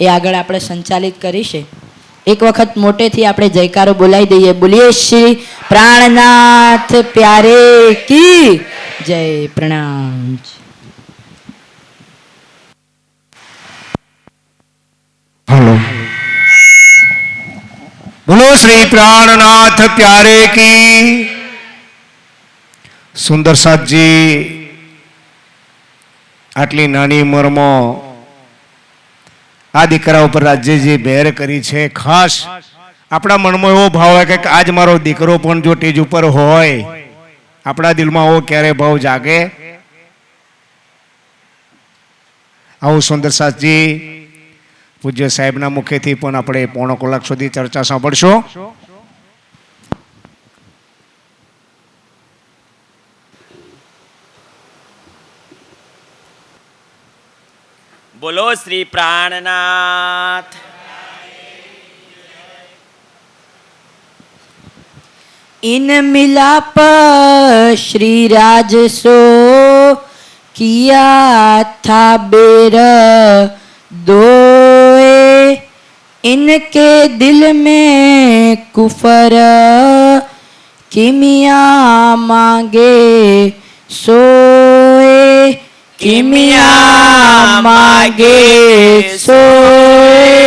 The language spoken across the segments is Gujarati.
એ આગળ આપણે સંચાલિત કરીશે. એક વખત મોટેથી આપણે જયકારો બોલાવી દઈએ. બોલીએ શ્રી પ્રાણનાથ પ્યારે કી જય. પ્રણામ. हेलो, बोलो श्री प्राणनाथ प्यारे की. सुंदर साथ जी आटली नानी उंमरमां आ दीकरा उपर राज्यजी बेर करी छे. खास अपना मनमा एवो भाव है कि आज मारो दीकरो पण जो टेज उपर होय, अपना दिलमां एवो क्यारे भाव जागे. आवो सुंदर साथ जी पूज्य साहेबना मुखेથી પણ આપણે પોણો કલાક સુધી ચર્ચા સાંભળશો. बोलो श्री प्राणनाथ. इन मिलाप श्री राजसो किया था बेर दोए, इनके दिल में कुफर किमिया मांगे सोए, किमिया मांगे सोए,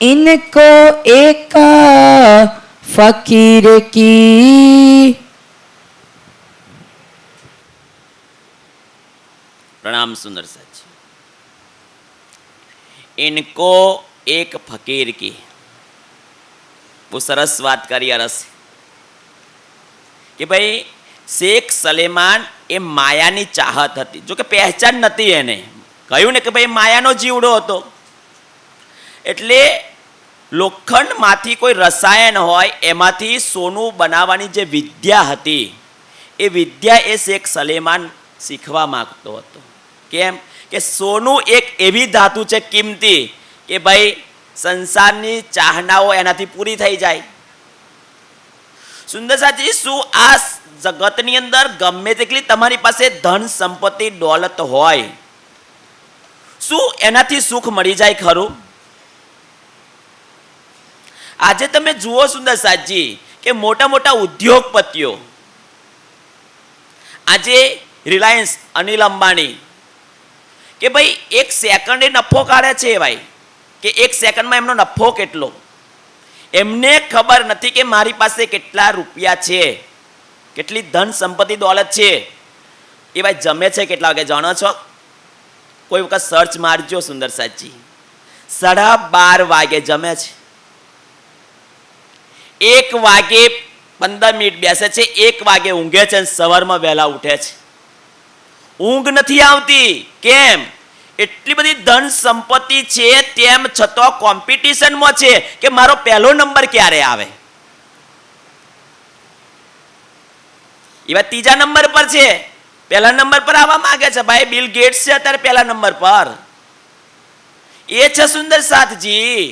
इनको एक फकीर की. प्रणाम सुंदर सच. इनको एक फकीर की. वो सरस बात કરી અરસ કે ભાઈ શેખ સલેમાન એ માયાની ચાહત હતી. જો કે પહેચાન નથી એને. કહ્યું ને કે ભાઈ માયાનો જીવડો હતો. એટલે લોખંડમાંથી કોઈ રસાયણ હોય એમાંથી સોનું બનાવવાની જે વિદ્યા હતી એ વિદ્યા એ શેખ સલેમાન શીખવા માંગતો હતો. કેમ કે સોનું એક એવી ધાતુ છે કિંમતી કે ભાઈ સંસારની ચાહનાઓ એનાથી પૂરી થઈ જાય. સુંદર સાથી, શું આ જગતની અંદર ગમે તેટલી તમારી પાસે ધન સંપત્તિ દોલત હોય, શું એનાથી સુખ મળી જાય ખરું? આજે તમે જુઓ સુંદર સાજી કે મોટા મોટા ઉદ્યોગપતિઓ, આજે રિલાયન્સ અનિલ અંબાણી કે ભાઈ એક સેકન્ડે નફો કાઢે છે ભાઈ, કે એક સેકન્ડમાં એમનો નફો કેટલો. એમને ખબર નથી કે મારી પાસે કેટલા રૂપિયા છે, કેટલી ધન સંપત્તિ દોલત છે. એ ભાઈ જમે છે કેટલા વાગે જાણો છો? કોઈ વખત સર્ચ મારજો સુંદર સાજી. 12:30 વાગે જમે છે, 1 વાગે 15 મિનિટ બેસે છે, 1 વાગે ઊંઘે છે, સવારમાં વહેલા ઉઠે છે. ઊંઘ નથી આવતી. કેમ? એટલી બધી ધન સંપત્તિ છે તેમ છતાં કોમ્પિટિશનમાં છે કે મારો પહેલો નંબર ક્યારે આવે. એવા ત્રીજા નંબર પર છે, પહેલા નંબર પર આવવા માંગે છે. ભાઈ બિલ ગેટ્સ છે અત્યારે પહેલા નંબર પર. એ છે સુંદર સાથજી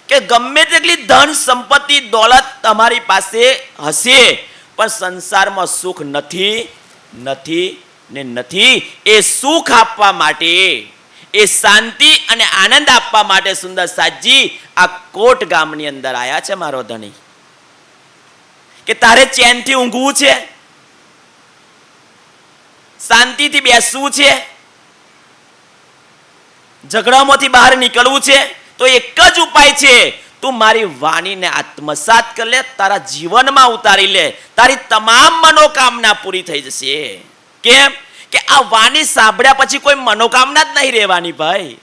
કે ગમે તેટલી ધન સંપત્તિ દોલત તમારી પાસે હશે પણ સંસારમાં સુખ નથી નથી ને નથી. એ સુખ આપવા માટે, એ શાંતિ અને આનંદ આપવા માટે સુંદર સાજી આ કોટ ગામની અંદર આયા છે મારો ધણી. કે તારે ચેનથી ઊંઘવું છે, શાંતિથી બેસવું છે, ઝઘડામાંથી બહાર નીકળવું છે, તો એક જ ઉપાય છે, તું મારી વાણીને આત્મસાત કરી લે, તારા જીવનમાં ઉતારી લે, તારી તમામ મનોકામના પૂરી થઈ જશે. કેમ કે આ વાણી સાંભળ્યા પછી કોઈ મનોકામના જ નહીં રહેવાની ભાઈ.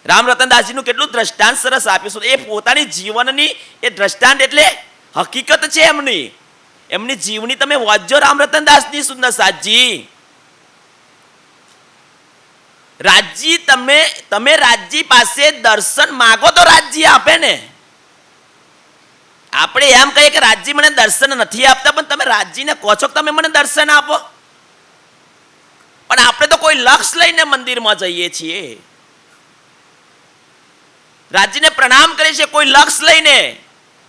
રામ રતનદાસજીનું કેટલું દ્રષ્ટાંત સરસ આપ્યું છે. એ પોતાની જીવનની એ દ્રષ્ટાંત એટલે હકીકત છે એમની. એમની જીવની તમે વાંચજો રામ રતનદાસની સુંદર સાજી. રાજજી તમે રાજજી પાસે દર્શન માગો તો રાજજી આપે ને. આપણે એમ કહીએ કે રાજજી મને દર્શન નથી આપતા, પણ તમે રાજજીને કહો છો કે તમે મને દર્શન આપો. પણ આપણે તો કોઈ લક્ષ્ય લઈને મંદિરમાં જઈએ છીએ, રાજજીને પ્રણામ કરીએ છીએ કોઈ લક્ષ્ય લઈને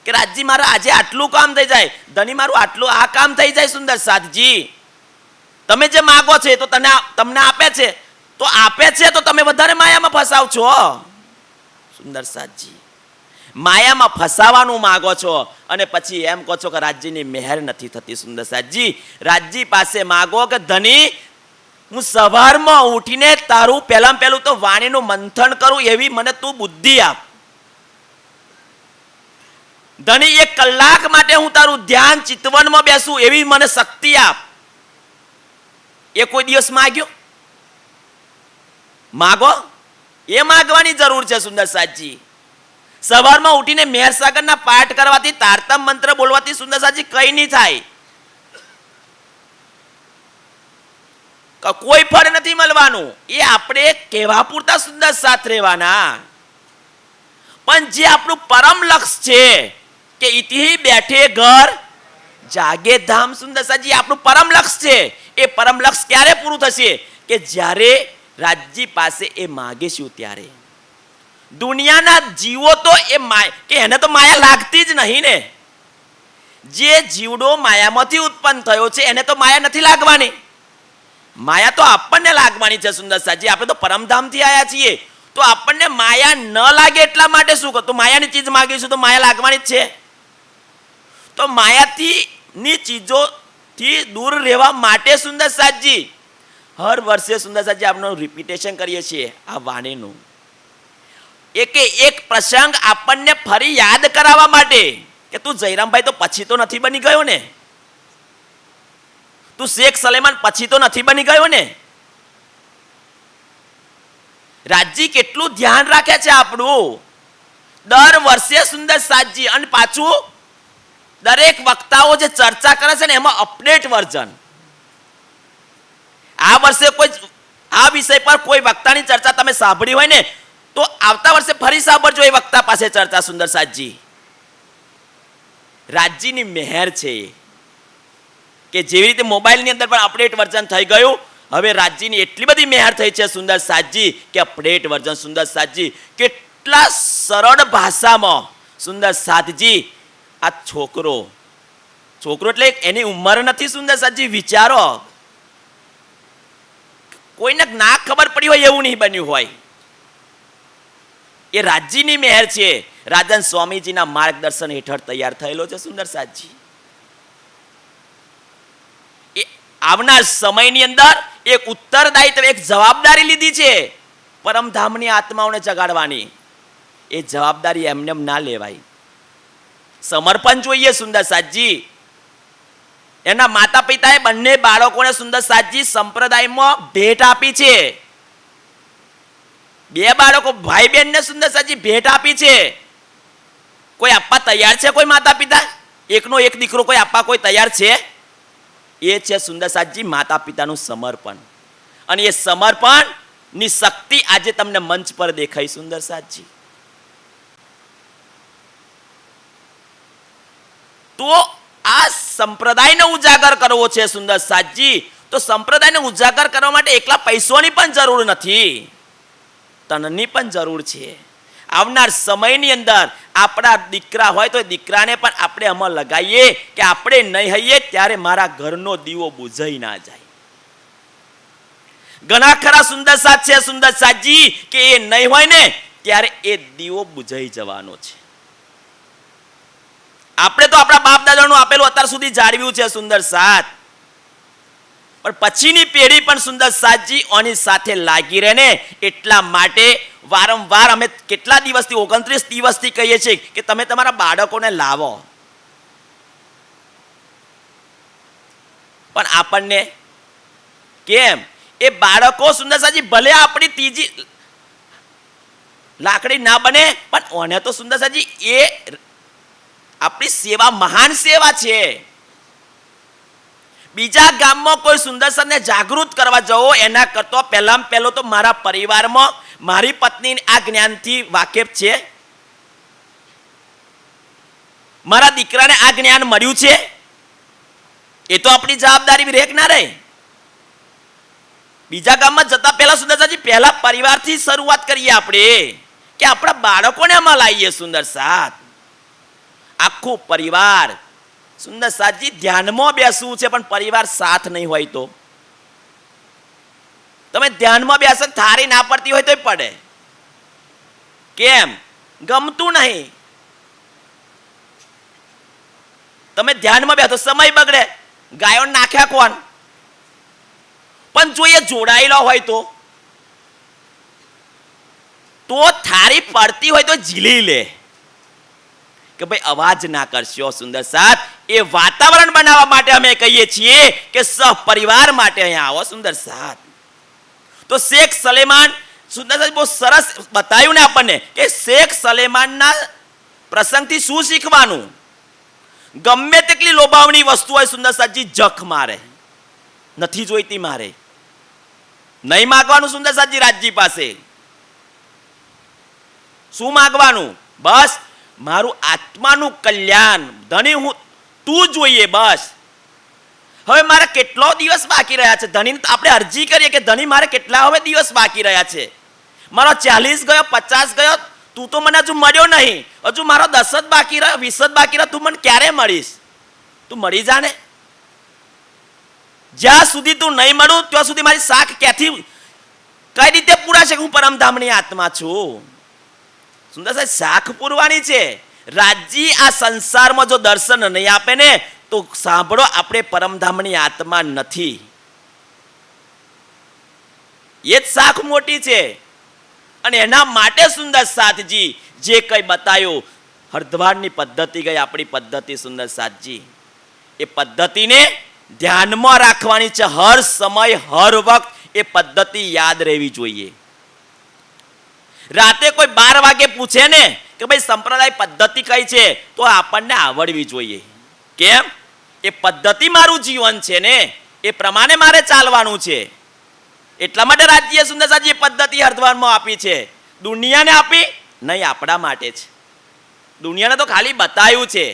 કે રાજજી મારા આજે આટલું કામ થઈ જાય, ધણી મારું આટલું આ કામ થઈ જાય. સુંદર સાધજી, તમે જે માગો છો તો તમને આપે છે. તો આપે છે તો તમે વધારે માયામાં ફસાવ છો. સુંદર સાજી, માયામાં ફસાવાનું માગો છો અને પછી એમ કહો છો કે રાજ્યની મહેર નથી થતી. સુંદર સાજી, રાજ્ય પાસે માગો કે ધની હું સવારમાં ઉઠીને તારું પહેલું તો વાણીનું મંથન કરું એવી મને તું બુદ્ધિ આપ. ધની 1 કલાક માટે હું તારું ધ્યાન ચિતવનમાં બેસું એવી મને શક્તિ આપ. એ કોઈ દિવસ માગ્યો? માગો, એ માગવાની જરૂર છે. સુંદર સાજી, સવારમાં ઉઠીને મેરસાગરના પાઠ કરવાથી, તારતમ મંત્ર બોલવાથી સુંદર સાજી કઈ નહીં થાય. કોઈ ફળ નથી મળવાનું. એ આપણે કહેવા પૂરતા સુંદર સાથ રહેવાના. પણ જે આપણું પરમ લક્ષ્ય છે કે ઇતિ બેઠે ઘર જાગે ધામ. સુંદર સાજી, આપણું પરમ લક્ષ્ય છે. એ પરમ લક્ષ્ય ક્યારે પૂરું થશે? કે જ્યારે રાજ્ય પાસે એ માગીશું ત્યારે. દુનિયાના જીવો તો એ કે એને તો માયા લાગતી જ નહીં ને. જે જીવડો માયામાંથી ઉત્પન્ન થયો છે એને તો માયા નથી લાગવાની. માયા તો આપણને લાગવાની છે. સુંદર સાજી, આપણે તો પરમધામથી આવ્યા છીએ, તો આપણને માયા ન લાગે એટલા માટે શું કરતું? માયાની ચીજ માગીશું તો માયા લાગવાની જ છે. તો માયાથી ની ચીજોથી દૂર રહેવા માટે સુંદર સાજી હર વર્ષે સુંદર સાજી આપણે રિપીટેશન કરીએ છીએ આ વાણીનું. એક પ્રસંગ આપણને ફરી યાદ કરાવવા માટે કે તું જયરામભાઈ તો પછી તો નથી બની ગયો ને, તું શેખ સલેમાન પછી તો નથી બની ગયો ને. રાજ્ય કેટલું ધ્યાન રાખે છે આપણું દર વર્ષે. સુંદર સાજી, અને પાછું દરેક વક્તાઓ જે ચર્ચા કરે છે ને એમાં અપડેટ વર્ઝન. આ વર્ષે કોઈ આ વિષય પર કોઈ વક્તાની ચર્ચા તમે સાંભળી હોય ને તો આવતા વર્ષે ફરી સાંભળજો એ વક્તા પાસે ચર્ચા. સુંદર સાજી, રાજ્યની મહેર છે કે જેવી રીતે મોબાઈલની અંદર પણ અપડેટ વર્ઝન થઈ ગયું, હવે રાજ્યની એટલી બધી મહેર થઈ છે સુંદર સાજી કે અપડેટ વર્ઝન. સુંદર સાજી, કેટલા સરળ ભાષામાં સુંદર સાજી આ છોકરો એટલે એની ઉંમર નથી. સુંદર સાજી, વિચારો, કોઈને ના ખબર પડી હોય એવું નહીં બન્યું હોય. એ રાજ્યની મહેર છે. રાજન સ્વામીજીના માર્ગદર્શન હેઠળ તૈયાર થયેલો છે. સુંદર સાજી, એ આવનાર સમયની અંદર એક ઉત્તરદાયિત્વ, એક જવાબદારી લીધી છે પરમધામની આત્માઓને જગાડવાની. એ જવાબદારી એમને ના લેવાય, સમર્પણ જોઈએ. સુંદર સાજી, એના માતા પિતાએ બંને બાળકોને સુંદર સાજી સંપ્રદાયમાં ભેટ આપી છે. 2 બાળકો ભાઈ બહેન ને સુંદર સાજી ભેટ આપી છે. કોઈ આપવા તૈયાર છે? કોઈ માતા પિતા એકનો એક દીકરો કોઈ આપવા કોઈ તૈયાર છે? એ છે સુંદર સાજી માતા પિતાનું સમર્પણ. અને એ સમર્પણ ની શક્તિ આજે તમને મંચ પર દેખાઈ. સુંદર સાજી, તો આ સંપ્રદાયને ઉજાગર કરવો છે સુંદર સાજી. તો સંપ્રદાયને ઉજાગર કરવા માટે એકલા પૈસોની પણ જરૂર નથી, તનની પણ જરૂર છે. આવનાર સમયની અંદર આપણા દીકરા હોય તો દીકરાને પણ આપણે આમાં લગાવીએ કે આપણે નહીં હઈએ ત્યારે મારા ઘરનો દીવો બુઝાઈ ના જાય. ઘણા ખરા સુંદર સાથ છે સુંદર સાજી કે એ નહીં હોય ને ત્યારે એ દીવો બુઝાઈ જવાનો છે. આપણે તો આપણા બાપ દાદાનું આપેલું અત્યાર સુધી જાળવ્યું છે સુંદર સાથ, પણ પછીની પેઢી પણ સુંદર સાજી ઓની સાથે લાગી રહે ને એટલા માટે વારંવાર અમે કેટલા દિવસથી 29 દિવસથી કહીએ છીએ કે તમે તમારા બાળકોને લાવો. પણ આપણને કેમ એ બાળકો સુંદર સાજી ભલે આપણી ત્રીજી લાકડી ના બને પણ ઓને તો સુંદર સાજી એ આપણી સેવા મહાન સેવા છે. બીજા ગામમાં કોઈ સુંદર સાને જાગૃત કરવા જવો એના કરતો પહેલામાં પહેલો તો મારા પરિવારમાં મારી પત્ની આ જ્ઞાનથી વાકેફ છે, મારા દીકરાને આ જ્ઞાન મળ્યું છે, એ તો આપણી જવાબદારી રેક ના રહે. બીજા ગામમાં જતા પહેલા સુંદર સાજી પહેલા પરિવારથી શરૂઆત કરીએ આપણે કે આપણા બાળકોને આમાં લાવીએ સુંદર સાથ. આખું પરિવાર સુંદર સાજી ધ્યાનમાં બેસવું છે પણ પરિવાર સાથ નહીં હોય તો તમે ધ્યાનમાં બેસો, થારી ના પડતી હોય તોય પડે. કેમ? ગમતું નહીં. તમે ધ્યાનમાં બેસો, સમય બગડે. ગાયો નાખ્યા કોણ? પણ જો એ જોડાયેલો હોય તો થારી પડતી હોય તો ઝીલી લે કે ભાઈ અવાજ ના કરશો. સુંદર સાથ, એ વાતાવરણ બનાવવા માટે અમે કહીએ છીએ કે સહપરિવાર માટે અહીંયા આવો. સુંદર સાથ, તો શેખ સલેમાન, સુંદર સાથ બહુ સરસ બતાવ્યું ને આપણને કે શેખ સલેમાનના પ્રસંગથી શું શીખવાનું. ગમે તેટલી લોભાવણી વસ્તુ હોય સુંદર સાથજી, જખ મારે, નથી જોઈતી મારે, નહીં માગવાનું. સુંદર સાથજી રાજજી પાસે શું માગવાનું? બસ મારું આત્માનું કલ્યાણ, ધણી હું તું જોઈએ બસ. હવે મારે કેટલો દિવસ બાકી રહ્યા છે? ધણી આપણે અરજી કરીએ કે ધણી મારે કેટલા હવે દિવસ બાકી રહ્યા છે? મારો 40 ગયો, 50 ગયો, તું તો મને હજુ મળ્યો નહીં. હજુ મારો 10 જ બાકી રહ્યો, 20 જ બાકી રહ્યો. તું મને ક્યારે મળીશ? તું મળી જા ને. જ્યાં સુધી તું નહીં મળું ત્યાં સુધી મારી શાખ ક્યાંથી, કઈ રીતે પૂરાશે કે હું પરમધામની આત્મા છું? સુંદર સાહેબ, શાખ પૂરવાની છે. રાજજી આ સંસારમાં જો દર્શન નહીં આપે ને તો સાંભળો, આપણે પરમધામની આત્મા નથી. એ જ શાખ મોટી છે. અને એના માટે સુંદર સાથજી જે કઈ બતાવ્યું, હરદ્વારની પદ્ધતિ ગઈ આપણી પદ્ધતિ. સુંદર સાથજી, એ પદ્ધતિને ધ્યાનમાં રાખવાની છે. હર સમય હર વખત એ પદ્ધતિ યાદ રહેવી જોઈએ. રાતે કોઈ 12 વાગે પૂછે ને કે ભાઈ સંપ્રદાય પદ્ધતિ કઈ છે, તો આપણને આવડવી જોઈએ. કેમ? એ પદ્ધતિ મારું જીવન છે ને, એ પ્રમાણે મારે ચાલવાનું છે. એટલા માટે રાજ્ય સુંદર સાજી પદ્ધતિ હરદ્વારમાં આપી છે. દુનિયાને આપી નહીં, આપણા માટે છે. દુનિયાને તો ખાલી બતાવ્યું છે.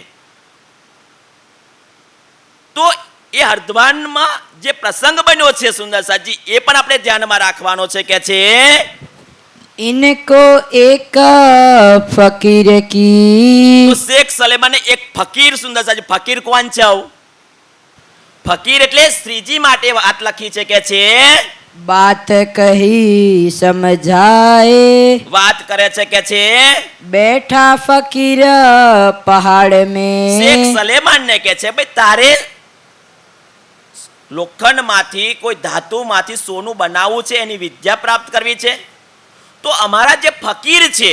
તો એ હરદ્વારમાં જે પ્રસંગ બન્યો છે સુંદર સાજી, એ પણ આપણે ધ્યાનમાં રાખવાનો છે. કે છે इनको एक फकीर की, તો શેખ સલેમાને એક ફકીર, સુંદર સાજી ફકીર કોણ છે? ફકીર એટલે શ્રીજી માટે વાત લખી છે. કે છે बात कही समझाए, વાત કરે છે. કે છે बैठा फकीर पहाड़ શેખ में, સલેમાન ને કે છે ભાઈ તારે લોખંડમાંથી કોઈ ધાતુમાંથી સોનું બનાવવું છે, એની વિદ્યા પ્રાપ્ત કરવી છે, તો અમારા જે ફકીર છે,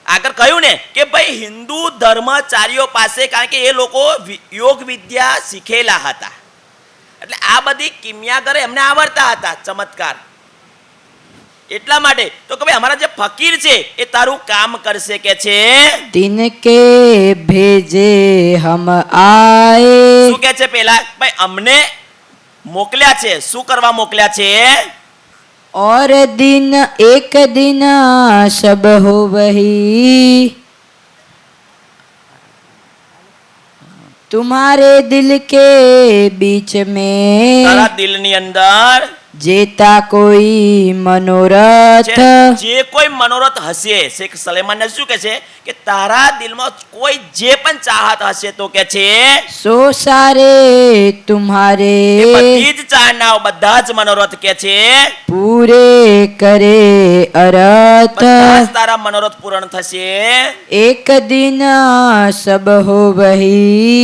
આગળ કહ્યું ને કે ભાઈ હિન્દુ ધર્મચારીઓ પાસે, કારણ કે એ લોકો યોગ વિદ્યા શીખેલા હતા, એટલે આ બધી કિમિયાગર એમને આવડતા હતા, ચમત્કાર. એટલા માટે તો કે ભાઈ અમારા જે ફકીર છે એ તારું કામ કરશે. કે છે तिनके भेजे हम आए, શું કે છે? પેલા ભાઈ અમને મોકલ્યા છે. શું કરવા મોકલ્યા છે? और दिन एक दिन सब हो वही, तुम्हारे दिल के बीच में તારા દિલની અંદર जेता कोई मनोरथ, જે કોઈ મનોરથ હશે, શેખ સલેમાનને શું કહે છે કે તારા દિલમાં કોઈ જે પણ ચાહત હશે તો કે છે सो सारे तुम्हारे એ બધી જ ચાહનાઓ, બધા જ મનોરથ કે છે पूरे करे अरथ, બધા જ તારા મનોરથ પૂર્ણ થશે. एक दिन सब हो वही,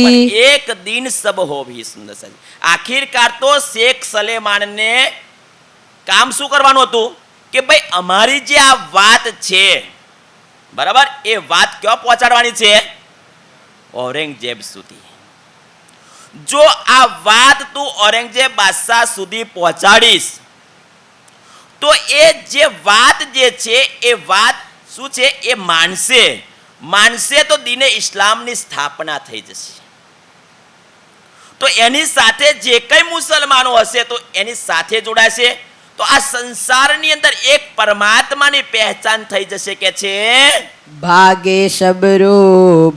પણ એક દિન સબ હો ભી. સુંદર સાહેબ, આખિરકાર તો શેખ સલેમાનને કામ શું કરવાનું હતું કે ભાઈ અમારી જે આ વાત છે, બરાબર, એ વાત ક્યાં પહોંચાડવાની છે? ઔરંગઝેબ સુધી. જો આ વાત તું ઔરંગઝેબ બાદશાહ સુધી પહોંચાડીશ તો એ જે વાત જે છે એ વાત શું છે? એ માનશે તો દીને ઇસ્લામની સ્થાપના થઈ જશે. તો એની સાથે જે કઈ મુસલમાનો હશે તો એની સાથે જોડાશે. તો આ સંસારની અંદર એક પરમાત્માની પહેચાન થઈ જશે. કે છે भागे सबरो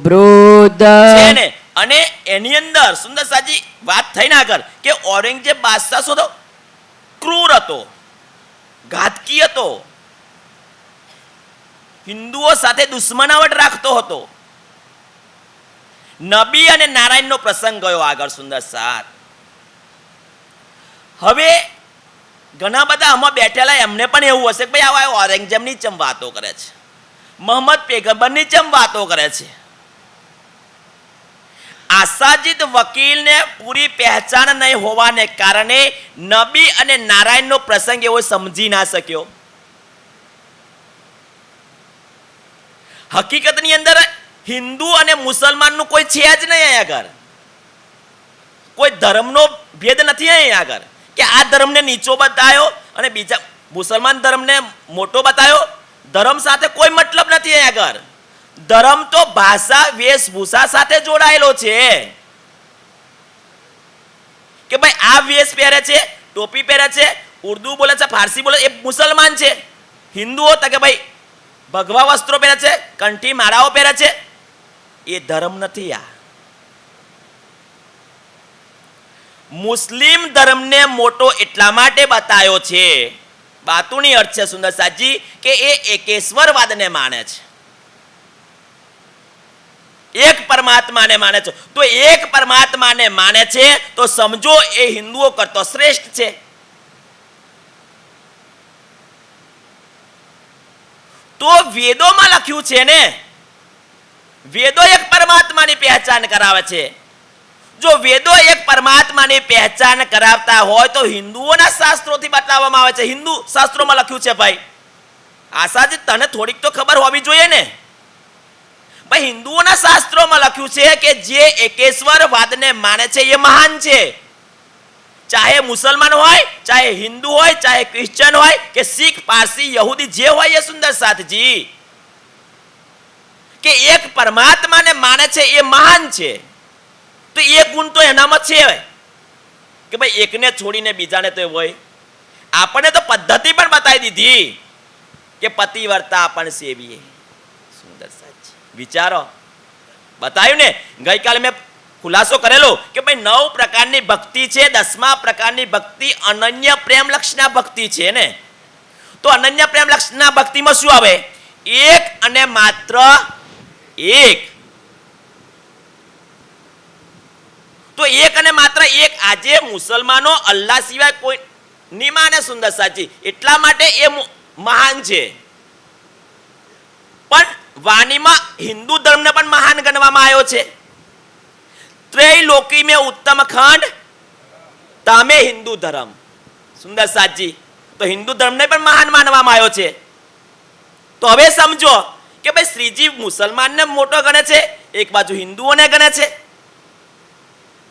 ब्रोध, છે ને. અને એની અંદર સુંદર સાજી વાત થઈ ના આગળ કે ઔરંગઝેબ બાદશાહ શું હતો? ક્રૂર હતો, ઘાતકી હતો, હિન્દુઓ સાથે દુશ્મનાવટ રાખતો હતો. નબી અને નારાયણનો પ્રસંગ ગયો આગળ. સુંદર સાથ, હવે ઘણા બધા આમાં બેઠેલા એમને પણ એવું હશે કે ભાઈ આવા ઔરંગઝેબની ચમ વાતો કરે છે, મોહમ્મદ પેગમ્બરની ચમ વાતો કરે છે. આસાજીદ વકીલને પૂરી પહેચાન નહીં હોવાને કારણે નબી અને નારાયણનો પ્રસંગ એવો સમજી ના શક્યો. હકીકતની અંદર હિન્દુ અને મુસલમાનનું કોઈ છે જ નહીં અહીંયા આગળ. કોઈ ધર્મનો ભેદ નથી અહીંયા આગળ કે આ ધર્મને નીચો બતાવ્યો અને બીજા મુસલમાન ધર્મને મોટો બતાવ્યો. ધર્મ સાથે કોઈ મતલબ નથી અહીંયા આગળ. ધર્મ તો ભાષા વેશભૂષા સાથે જોડાયેલો છે કે ભાઈ આ વેશ પહેરે છે, ટોપી પહેરે છે, ઉર્દુ બોલે છે, ફારસી બોલે, એ મુસલમાન છે. હિન્દુઓ તો કે ભાઈ ભગવા વસ્ત્રો પહેરે છે, કંઠી માળાઓ પહેરે છે, એ ધર્મ નથી. આ મુસ્લિમ ધર્મને મોટો એટલા માટે બતાવ્યો છે, બાતુની અર્થ છે સુંદર સાજી, કે એ એકેશ્વરવાદને માને છે, એક પરમાત્માને માને છે. તો એક પરમાત્માને માને છે તો સમજો એ હિન્દુઓ કરતો શ્રેષ્ઠ છે. તો વેદોમાં લખ્યું છે ને, વેદો એક પરમાત્માની પહેચાન કરાવે છે. જો વેદો એક પરમાત્માની પહેચાન કરાવતા હોય તો હિન્દુઓના શાસ્ત્રોથી બતાવવામાં આવે છે. હિન્દુ શાસ્ત્રોમાં લખ્યું છે ભાઈ. આશાજી તને થોડીક તો ખબર હોવી જોઈએ ને ભાઈ. હિન્દુઓના શાસ્ત્રોમાં લખ્યું છે કે જે એકેશ્વરવાદને માને છે એ મહાન છે. ચાહે મુસલમાન હોય, ચાહે હિન્દુ હોય, ચાહે ક્રિશ્ચન હોય કે શીખ, પારસી, યહૂદી જે હોય એ સુંદર સાથજી, કે એક પરમાત્માને માને છે એ મહાન છે. તો એ ગુણ તો એનામાં છે કે ભાઈ એકને છોડીને બીજાને તો હોય. આપણને તો પદ્ધતિ પણ બતાવી દીધી કે પતિવ્રતા પણ સેવીએ. સુંદર સાચી વિચારો બતાવ્યું ને. ગઈકાલે મેં ખુલાસો કરેલો કે ભાઈ 9 પ્રકારની ભક્તિ છે. 10મા પ્રકારની ભક્તિ અનન્ય પ્રેમ લક્ષના ભક્તિ છે ને. તો અનન્ય પ્રેમ લક્ષના ભક્તિમાં શું આવે? એક અને માત્ર એક. તો એક અને માત્ર એક. આજે મુસલમાનો અલ્લાહ સિવાય કોઈ ની માને સુંદર સાચી, એટલા માટે એ મહાન છે. પણ વાણીમાં હિન્દુ ધર્મને પણ મહાન ગણવામાં આવ્યો છે. ત્રૈલોકી મેં ઉત્તમ ખંડ તમે હિન્દુ ધર્મ. સુંદર સાચી. તો હિન્દુ ધર્મને પણ મહાન માનવામાં આવ્યો છે. તો હવે સમજો કે ભાઈ શ્રીજી મુસલમાનને મોટો ગણે છે, એક બાજુ હિન્દુઓને ગણે છે.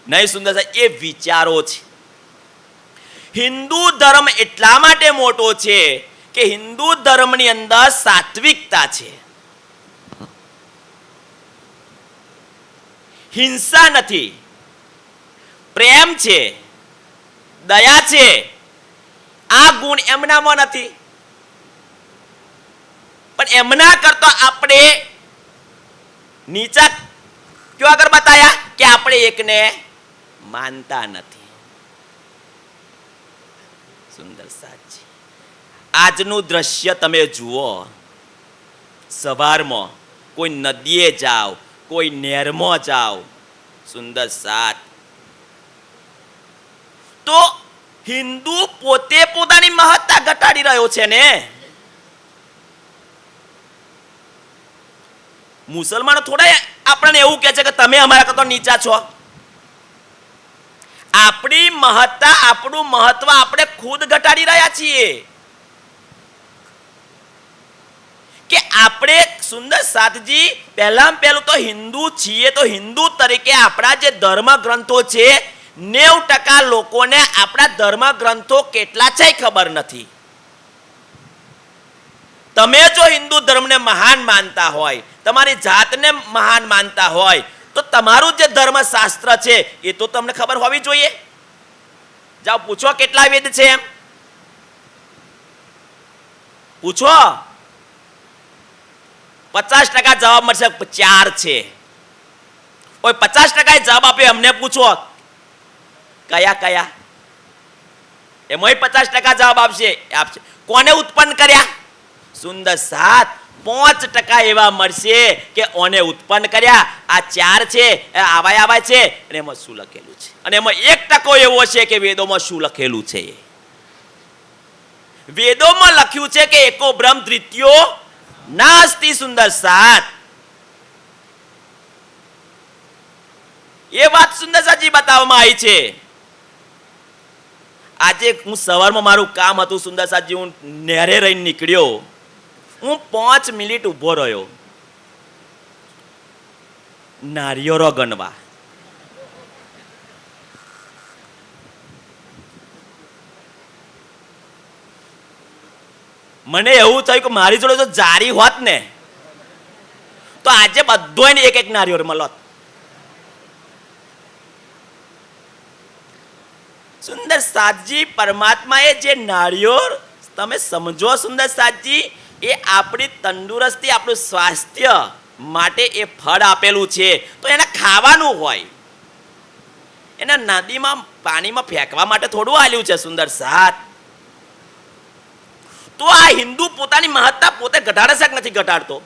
નહીં સુંદર સાહેબ, એ વિચારો છે. હિન્દુ ધર્મ એટલા માટે મોટો છે કે હિન્દુ ધર્મની અંદર સાત્વિકતા છે, હિંસા નથી, પ્રેમ છે, દયા છે. આ ગુણ એમનામાં નથી. પણ એમના કરતા આપણે નીચા ક્યાં આગળ બતાયા કે આપણે એકને માનતા નથી. સુંદર સાચી. આજનું દ્રશ્ય તમે જુઓ. સવારમાં કોઈ નદીએ જાઓ, કોઈ નહેરમાં જાઓ, સુંદર સાત. તો હિન્દુ પોતે પોતાની મહત્તા ઘટાડી રહ્યો છે ને. મુસલમાનો થોડા આપણને એવું કહે છે કે તમે અમારા કરતા નીચા છો. આપણી મહત્તા, આપણું મહત્વ આપણે ખુદ ઘટાડી રહ્યા છીએ. કે આપણે સુંદર સાથજી પહેલું તો હિન્દુ છીએ. તો હિન્દુ તરીકે આપણા જે ધર્મ ગ્રંથો છે, 90% લોકોને આપણા ધર્મ ગ્રંથો કેટલા છે ખબર નથી. તમે જો હિન્દુ ધર્મને મહાન માનતા હોય, તમારી જાતને મહાન માનતા હોય, તો તમારું જે ધર્મશાસ્ત્ર છે એ તો તમને ખબર હોવી જોઈએ. જાઓ પૂછો કેટલા વેદ છે એમ પૂછો. 50% જવાબ મળશે 4 છે. કોઈ 50% જવાબ આપે અમને પૂછો કયા કયા, એમાં 50% જવાબ આપશે. કોને ઉત્પન્ન કર્યા? સુંદર સાત. 5% એવા મળશે કે ઓને ઉત્પન્ન કર્યા. આ 4 છે, આવાય છે, અને એમાં શું લખેલું છે. અને એમાં 1% એવો છે કે વેદોમાં શું લખેલું છે. વેદોમાં લખ્યું છે કે એકો બ્રહ્મ દ્વિતીયો નાસ્તિ. સુંદર સાત એ વાત સુંદર સાજી બતાવવામાં આવી છે. આજે હું સવારમાં મારું કામ હતું સુંદર સાજી, હું નેરે રહીને નીકળ્યો. હું 5 મિનિટ ઊભો રહ્યો નારિયેળો ગણવા. મને એવું થયું કે મારી જોડે જો જારી હોત ને તો આજે બધોયને એક એક નારિયેળ મળત. સુંદર સાતજી, પરમાત્માએ જે નારિયેળ તમે સમજો સુંદર સાતજી, એ આપણી તંદુરસ્તી, આપણું સ્વાસ્થ્ય માટે એ ફળ આપેલું છે. તો એને ખાવાનું હોય, એને નદીમાં પાણીમાં ફેંકવા માટે થોડું આલ્યું છે સુંદર સાત. તો આ હિન્દુ પોતાની મહત્તા પોતે ઘટાડે છે કે નથી ઘટાડતો?